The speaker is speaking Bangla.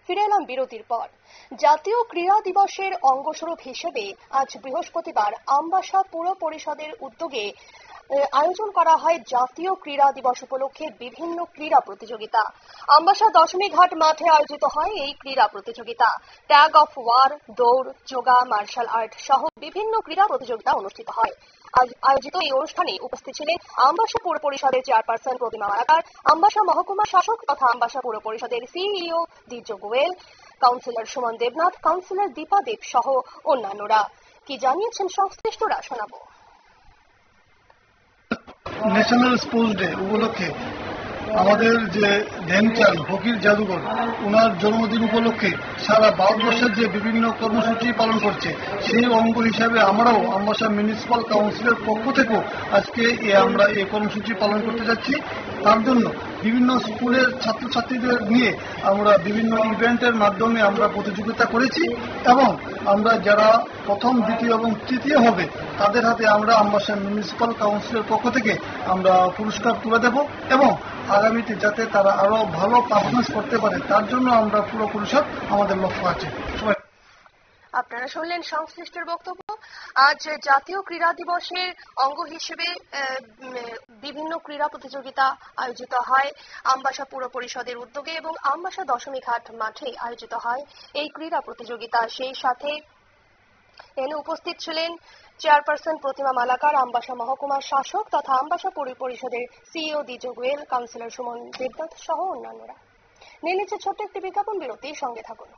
ফিরে এলাম বিরতির পর। জাতীয় ক্রীড়া দিবসের অঙ্গস্বরূপ হিসেবে আজ বৃহস্পতিবার আমবাসা পুর পরিষদের উদ্যোগে আয়োজন করা হয় জাতীয় ক্রীড়া দিবস উপলক্ষে বিভিন্ন ক্রীড়া প্রতিযোগিতা। আমবাসা দশমী ঘাট মাঠে আয়োজিত হয় এই ক্রীড়া প্রতিযোগিতা। ট্যাগ অফ ওয়ার, দৌড়, যোগা, মার্শাল আর্ট সহ বিভিন্ন ক্রীড়া প্রতিযোগিতা অনুষ্ঠিত হয়। আয়োজিত এই অনুষ্ঠানে উপস্থিত ছিলেন আমবাসা পুর পরিষদের চেয়ারপারসন প্রতিমা মালাকার, আমবাসা মহকুমা শাসক তথা আমবাসা পুর পরিষদের সিইও দ্বিজ গোয়েল, কাউন্সিলর সুমন দেবনাথ, কাউন্সিলর দীপা দেব সহ অন্যান্যরা। কি জানিয়েছেন সংশ্লিষ্টরা শোনাবো। ন্যাশনাল স্পোর্টস ডে উপলক্ষে আমাদের যে ধ্যানচাঁদ হকির জাদুঘর, ওনার জন্মদিন উপলক্ষে সারা ভারতবর্ষের যে বিভিন্ন কর্মসূচি পালন করছে, সেই অঙ্গ হিসাবে আমরাও আমবাসা মিউনিসিপাল কাউন্সিলের পক্ষ থেকেও আজকে আমরা এই কর্মসূচি পালন করতে যাচ্ছি। তার জন্য বিভিন্ন স্কুলের ছাত্রছাত্রীদের নিয়ে আমরা বিভিন্ন ইভেন্টের মাধ্যমে আমরা প্রতিযোগিতা করেছি এবং আমরা যারা প্রথম, দ্বিতীয় এবং তৃতীয় হবে তাদের হাতে আমরা আমবাসা মিউনিসিপাল কাউন্সিলের পক্ষ থেকে আমরা পুরস্কার তুলে দেব এবং আগামীতে যাতে তারা আরো ভালো পারফরমেন্স করতে পারে তার জন্য আমরা পুরো পরিষদ আমাদের লক্ষ্য আছে। আপনারা শুনলেন সংশ্লিষ্টের বক্তব্য। আজ জাতীয় ক্রীড়া দিবসের অঙ্গ হিসেবে বিভিন্ন ক্রীড়া প্রতিযোগিতা আয়োজিত হয় আমবাসা পুর পরিষদের উদ্যোগে এবং আমবাসা দশমী ঘাট মাঠে আয়োজিত হয় এই ক্রীড়া প্রতিযোগিতা। সেই সাথে এনে উপস্থিত ছিলেন চেয়ারপারসন প্রতিমা মালাকার, আমবাসা মহকুমার শাসক তথা আমবাসা পুর পরিষদের সিইও দ্বিজ গোয়েল, কাউন্সিলর সুমন দেবনাথ সহ অন্যান্যরা। নিয়ে নিচ্ছে ছোট্ট একটি বিজ্ঞাপন বিরতি, সঙ্গে থাকুন।